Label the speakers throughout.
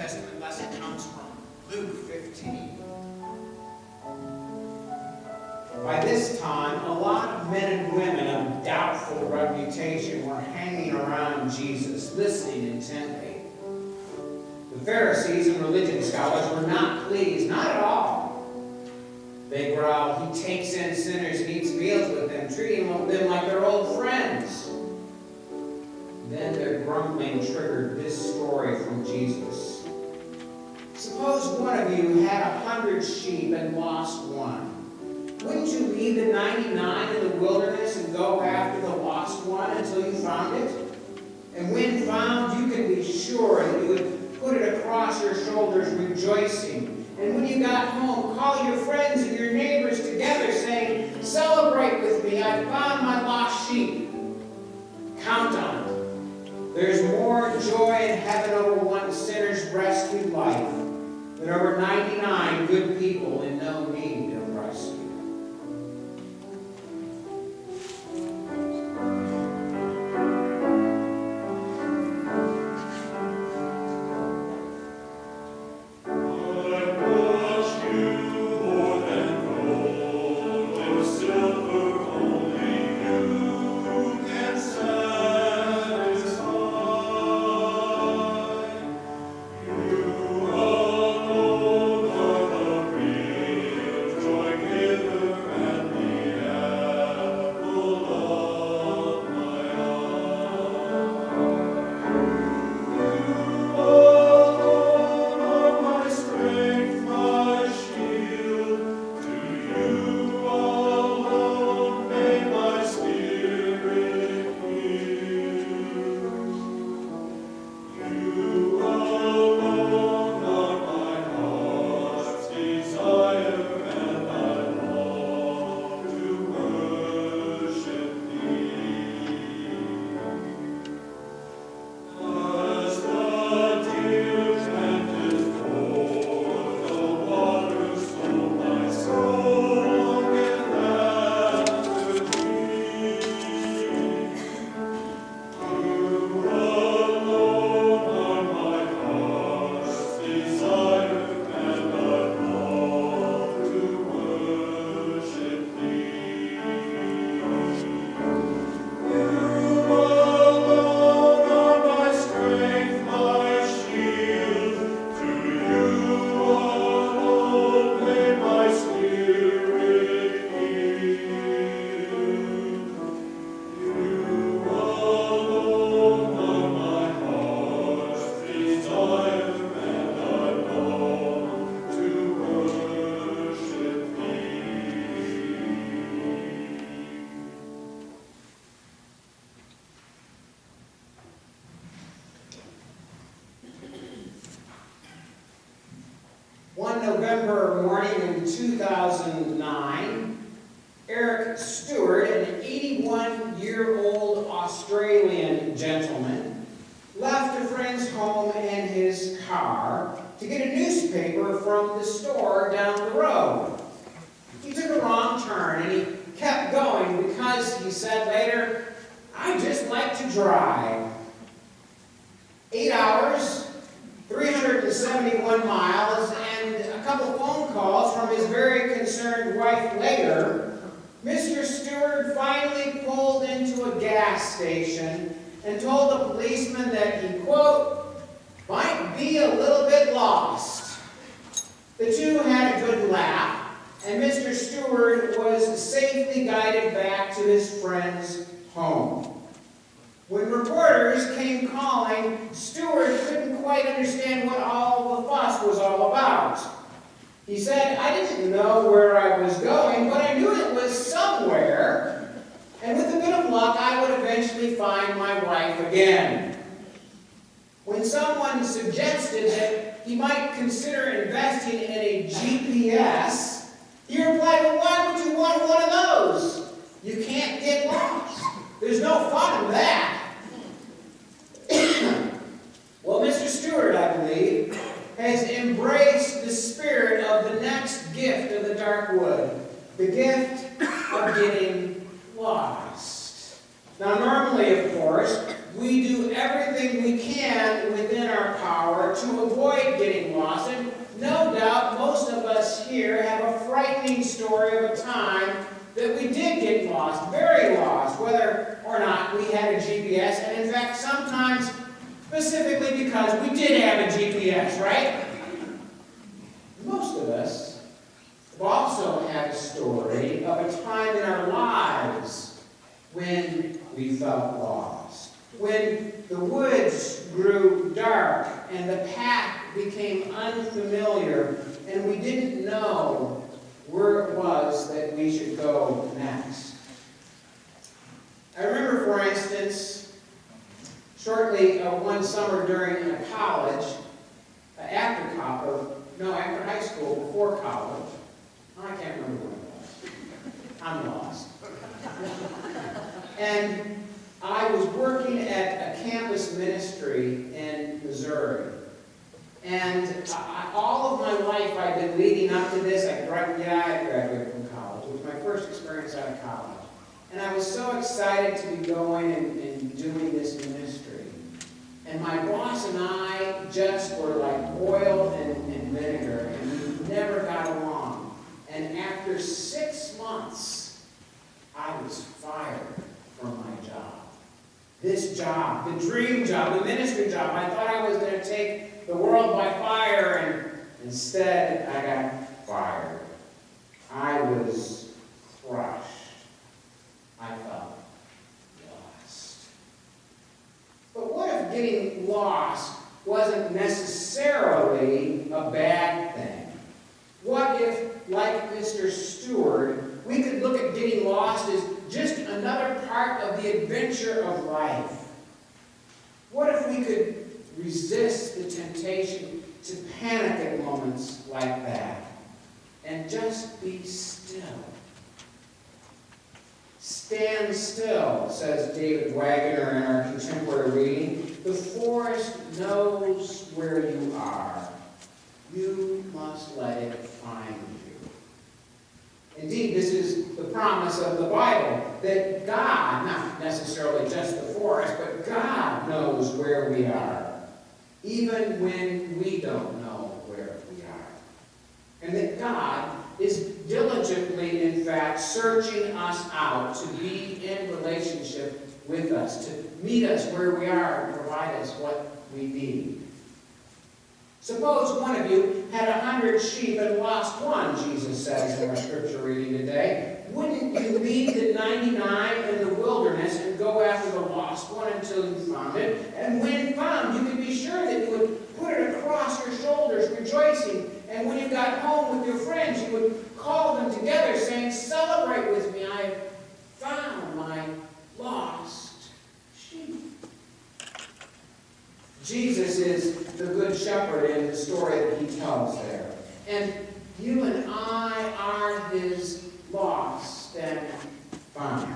Speaker 1: Testament lesson comes from Luke 15. By this time, a lot of men and women of doubtful reputation were hanging around Jesus, listening intently. The Pharisees and religion scholars were not pleased, not at all. They growled, "He takes in sinners and eats meals with them, treating them like their old friends." Then their grumbling triggered this story from Jesus. "Suppose one of you had 100 sheep and lost one. Wouldn't you leave the 99 in the wilderness and go after the lost one until you found it? And when found, you can be sure that you would put it across your shoulders rejoicing. And when you got home, call your friends and your neighbors together, saying, 'Celebrate with me, I found my lost sheep.' Count on it. There's more joy in heaven over one sinner's rescued life than over 99 good people in no need of rescue." One November morning in 2009, Eric Stewart, an 81-year-old Australian gentleman, left a friend's home in his car to get a newspaper from the store down the road. He took a wrong turn and he kept going because, he said later, "I just like to drive." 8 hours, 371 miles, and a couple phone calls from his very concerned wife later, Mr. Stewart finally pulled into a gas station and told the policeman that he, quote, "might be a little bit lost." The two had a good laugh, and Mr. Stewart was safely guided back to his friend's home. When reporters came calling, Stewart couldn't quite understand what all the fuss was all about. He said, "I didn't know where I was going, but I knew it was somewhere, and with a bit of luck, I would eventually find my wife again." When someone suggested that he might consider investing in a GPS, he replied, "Well, why would you want one of those? You can't get lost. There's no fun in that." Well, Mr. Stewart, I believe, has embraced the spirit of the next gift of the dark wood, the gift of getting lost. Now, normally, of course, we do everything we can within our power to avoid here have a frightening story of a time that we did get lost, very lost, whether or not we had a GPS, and in fact, sometimes specifically because we did have a GPS, right? Most of us have also had a story of a time in our lives when we felt lost, when the woods grew dark and the path became unfamiliar and we didn't know where it was that we should go next. I remember, for instance, shortly one summer during college, after high school, before college. I can't remember when it was. I'm lost. And I was working at a campus ministry in Missouri. And all of my life I've been leading up to this. I graduated from college. It was my first experience out of college. And I was so excited to be going and doing this ministry. And my boss and I just were like oil and vinegar, and we never got along. And after 6 months, I was fired from my job. This job, the dream job, the ministry job, I thought I was going to take the world by fire, and instead I got fired. I was crushed. I felt lost. But what if getting lost wasn't necessarily a bad thing? What if, like Mr. Stewart, we could look at getting lost as just another part of the adventure of life? What if we could resist the temptation to panic at moments like that and just be still? Stand still, says David Wagoner in our contemporary reading. The forest knows where you are. You must let it find you. Indeed, this is the promise of the Bible, that God, not necessarily just the forest, but God knows where we are, even when we don't know where we are. And that God is diligently, in fact, searching us out to be in relationship with us, to meet us where we are and provide us what we need. Suppose one of you had 100 sheep and lost one, Jesus says in our scripture reading today. Wouldn't you leave the 99 in the wilderness and go after the lost one until you found it? And when found, you could be sure that you would put it across your shoulders, rejoicing. And when you got home with your friends, you would call them together, saying, "Celebrate with me, I have found my lost sheep." Jesus is the good shepherd in the story that he tells there. And you and I are his lost and found.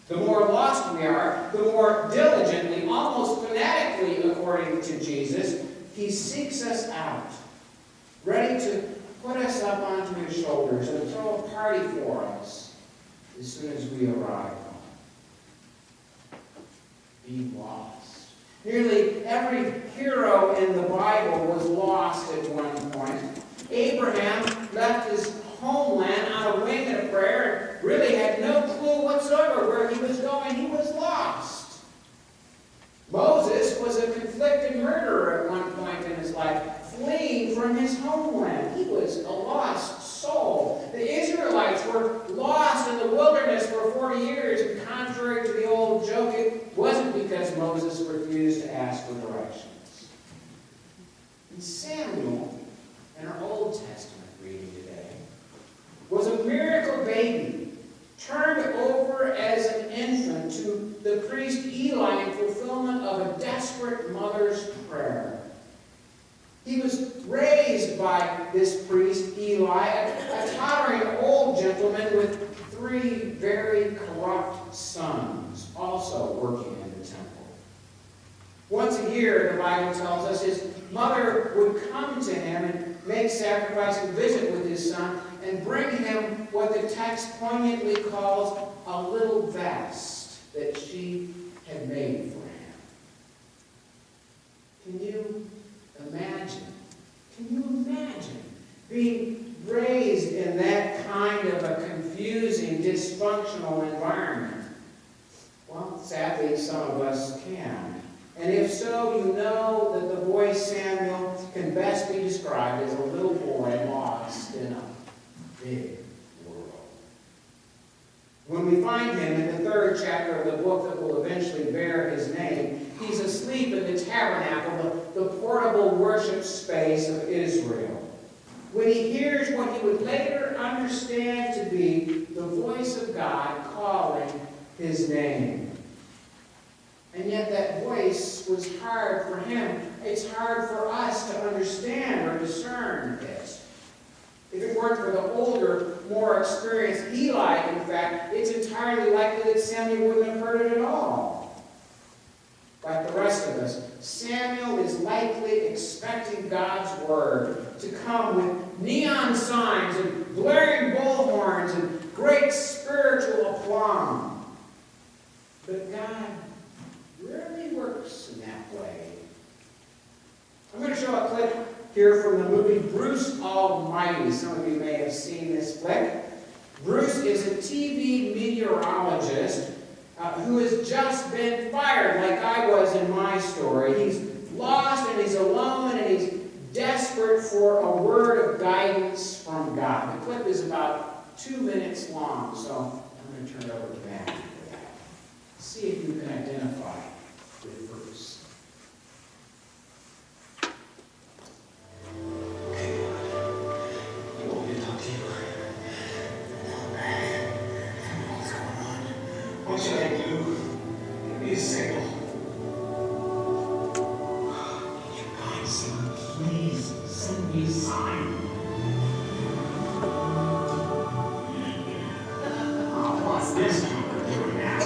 Speaker 1: The more lost we are, the more diligently, almost fanatically, according to Jesus, he seeks us out, ready to put us up onto his shoulders and throw a party for us as soon as we arrive home. Be lost. Nearly every hero in the Bible was lost at one point. Abraham left his homeland on a wing and a prayer and really had no clue whatsoever where he was going. He was lost. Moses was a conflicted murderer at one point in his life, fleeing from his homeland. He was a lost soul. The Israelites were lost in the wilderness for 40 years, and contrary to the old joke, it wasn't because Moses refused to ask for directions. And Samuel, in our Old Testament reading today, was a miracle baby, turned over as an infant to the priest Eli in fulfillment of a desperate mother's prayer. He was raised by this priest Eli, a tottering old gentleman with 3 very corrupt sons, also working in the temple. Once a year, the Bible tells us, his mother would come to him and make sacrifice and visit with his son and bring him what the text poignantly calls a little vest that she had made for him. Can you imagine being raised in that kind of a confusing, dysfunctional environment? Well, sadly, some of us can. And if so, you know that the boy Samuel can best be described as a little boy lost in a big world. When we find him in the 3rd chapter of the book that will eventually bear his name, he's asleep in the tabernacle, the portable worship space of Israel, when he hears what he would later understand to be the voice of God calling his name. And yet that voice was hard for him. It's hard for us to understand or discern it. If it weren't for the older, more experienced Eli, in fact, it's entirely likely that Samuel wouldn't have heard it at all. Like the rest of us, Samuel is likely expecting God's word to come with neon signs and blaring bullhorns and great spiritual aplomb. But God rarely works in that way. I'm going to show a clip here from the movie Bruce Almighty. Some of you may have seen this flick. Bruce is a TV meteorologist who has just been fired, like I was in my story. He's lost and he's alone and he's desperate for a word of guidance from God. The clip is about 2 minutes long, so I'm going to turn it over to Matt for that. See if you can identify with Bruce.
Speaker 2: What should I do? Give me a signal. You guys, please send me a sign. Oh, what's this number doing now?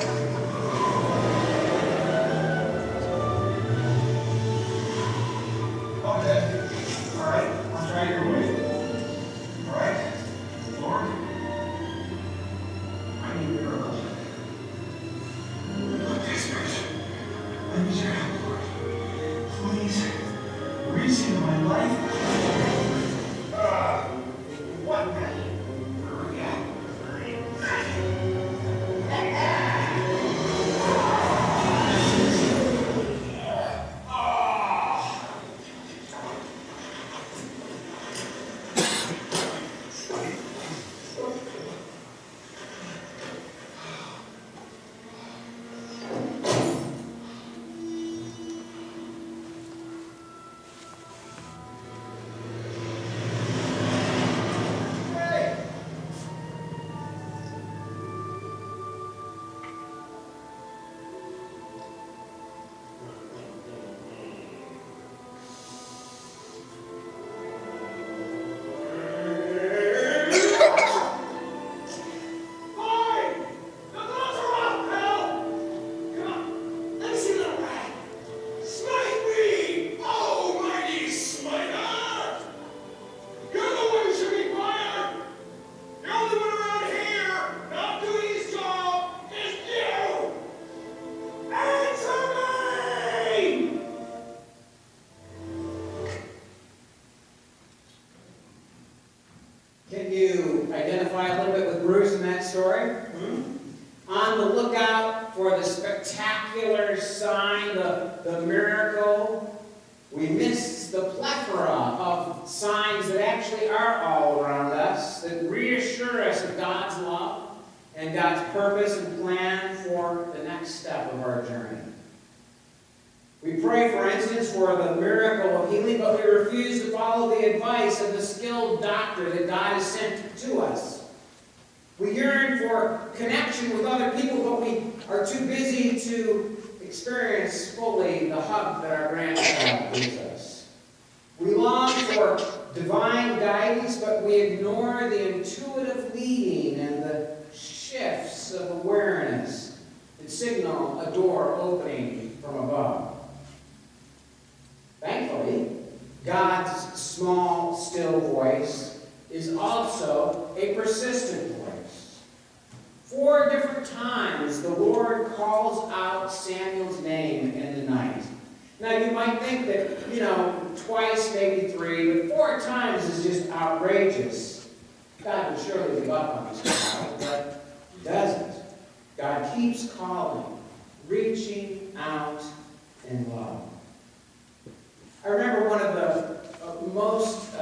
Speaker 2: Okay. All right. I'll try your way. All right. Lord, I need a miracle. I need your help, Lord. Please, reason my life. What the? Hurry up.
Speaker 1: Can you identify a little bit with Bruce in that story? On the lookout for the spectacular sign, the miracle. We miss the plethora of signs that actually are all around us, that reassure us of God's love and God's purpose and plan for the next step of our journey. We pray, for instance, for the miracle of healing, but we refuse to follow the advice of the skilled doctor that God has sent to us. We yearn for connection with other people, but we are too busy to experience fully the hug that our grandchild gives us. We long for divine guidance, but we ignore the intuitive leading and the shifts of awareness that signal a door opening from above. Thankfully, God's small, still voice is also a persistent voice. 4 different times the Lord calls out Samuel's name in the night. Now you might think that, twice, maybe three, but 4 times is just outrageous. God would surely give up on this child, but he doesn't. God keeps calling, reaching out in love. I remember one of the most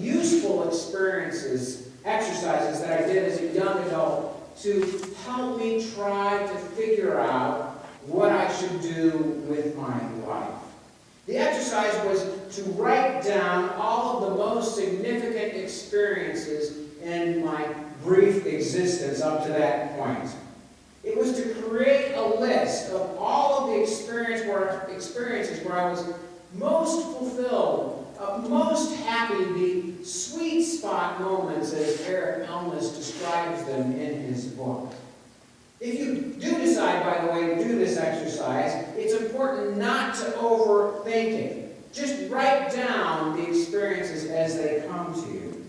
Speaker 1: useful exercises that I did as a young adult to help me try to figure out what I should do with my life. The exercise was to write down all of the most significant experiences in my brief existence up to that point. It was to create a list of all of the experiences where I was most fulfilled, most happy, the sweet spot moments, as Eric Elnes describes them in his book. If you do decide, by the way, to do this exercise, it's important not to overthink it. Just write down the experiences as they come to you.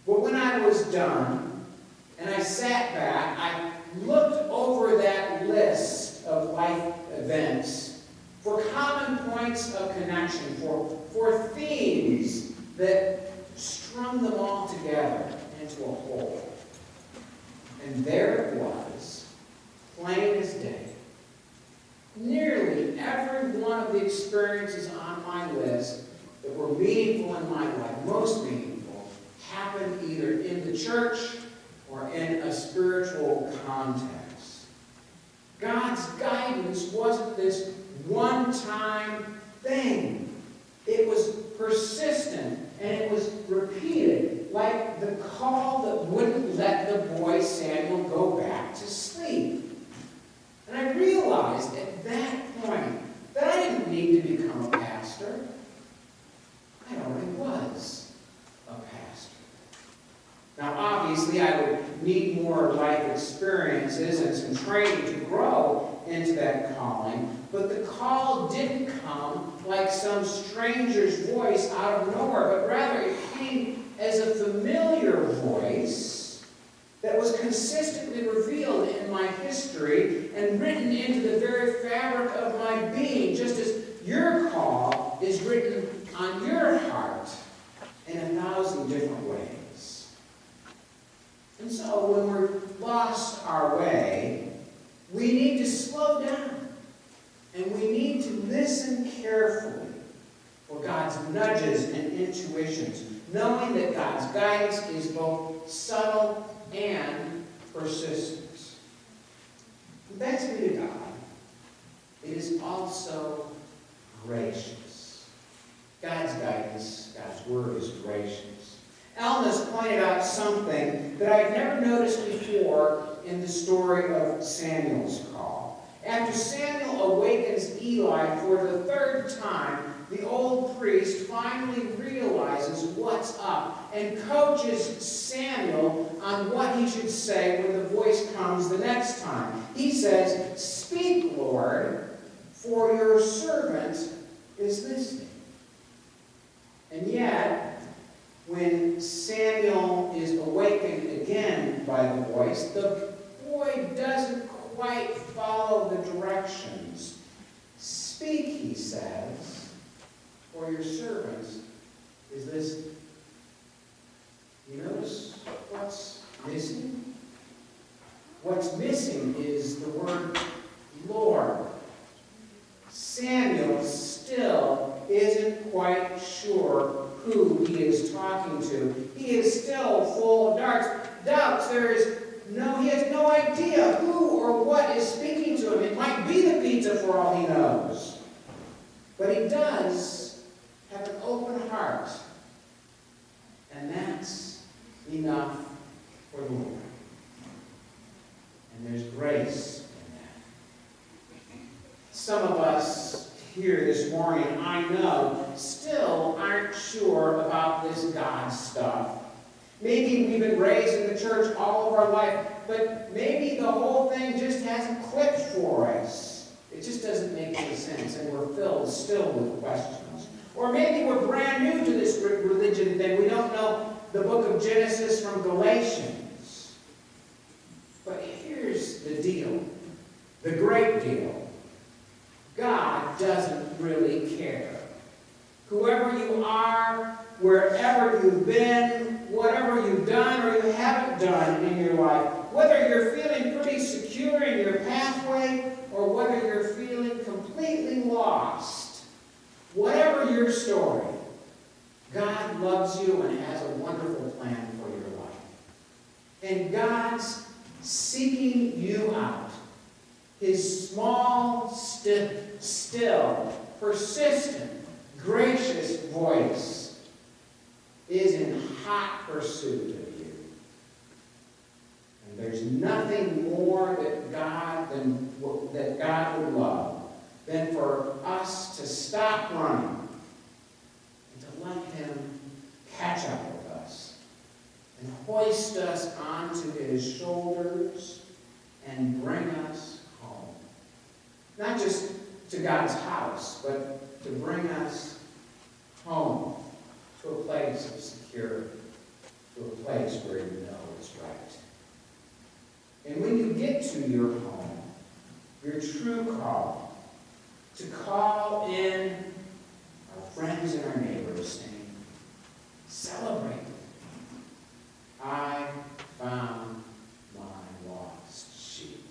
Speaker 1: But when I was done, and I sat back, I looked over that list of life events for common points of connection, for themes that strung them all together into a whole. And there it was, plain as day. Nearly every one of the experiences on my list that were meaningful in my life, most meaningful, happened either in the church or in a spiritual context. God's guidance wasn't this one-time thing. It was persistent and it was repeated, like the call that wouldn't let the boy Samuel go back to sleep. And I realized at that point that I didn't need to become a pastor. I already was a pastor. Now, obviously, I would need more life experiences and some training to grow into that calling, but the call didn't come like some stranger's voice out of nowhere, but rather it came as a familiar voice that was consistently revealed in my history and written into the very fabric of my being, just as your call is written on your heart in 1,000 different ways. And so when we're lost our way, we need to slow down. And we need to listen carefully for God's nudges and intuitions, knowing that God's guidance is both subtle and persistent. Thanks be to God, it is also gracious. God's guidance, God's word is gracious. Elnes pointed out something that I'd never noticed before in the story of Samuel's call. After Samuel awakens Eli for the 3rd time, the old priest finally realizes what's up and coaches Samuel on what he should say when the voice comes the next time. He says, "Speak, Lord, for your servant is listening." And yet, when Samuel is awakened again by the voice, the boy doesn't quite follow the directions. "Speak," he says, "for your servant is listening." You notice what's missing? What's missing is the word Lord. Samuel still isn't quite sure who he is talking to. He is still full of doubts. He has no idea who or what is speaking to him. It might be the pizza for all he knows. But he does have an open heart. And that's enough for the Lord. And there's grace in that. Some of us here this morning, I know, still aren't sure about this God stuff. Maybe we've been raised in the church all of our life, but maybe the whole thing just hasn't clicked for us. It just doesn't make any sense, and we're filled still with questions. Or maybe we're brand new to this religion thing. We don't know the book of Genesis from Galatians. But here's the deal, the great deal. God doesn't really care Whoever you are, wherever you've been, whatever you've done or you haven't done in your life, whether you're feeling pretty secure in your pathway or whether you're feeling completely lost, whatever your story, God loves you and has a wonderful plan for your life. And God's seeking you out. His small, still, persistent, gracious voice is in hot pursuit of you. And there's nothing more that God would love than for us to stop running and to let him catch up with us and hoist us onto his shoulders and bring us home. Not just to God's house, but to bring us home to a place of security, to a place where you know it's right. And when you get to your home, your true call, to call in our friends and our neighbors, saying, celebrate with me. I found my lost sheep.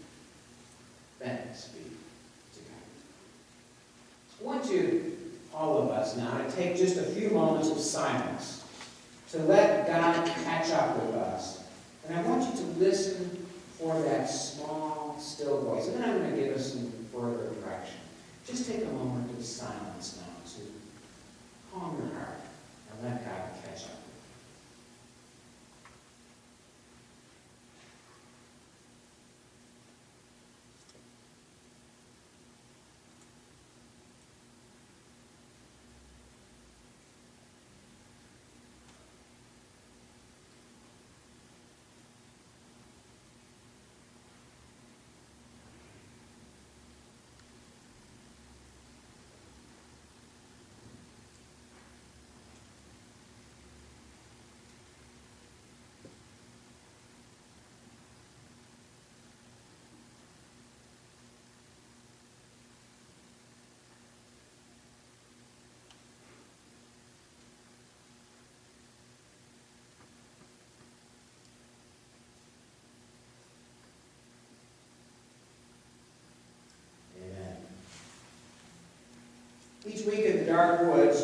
Speaker 1: Thanks be to God. I want you, all of us now, to take just a few moments of silence to let God catch up with us. And I want you to listen for that small, still voice. And then I'm going to give us some further direction. Just take a moment of silence now to calm your heart and let God catch up with you. Each week in the Dark Woods,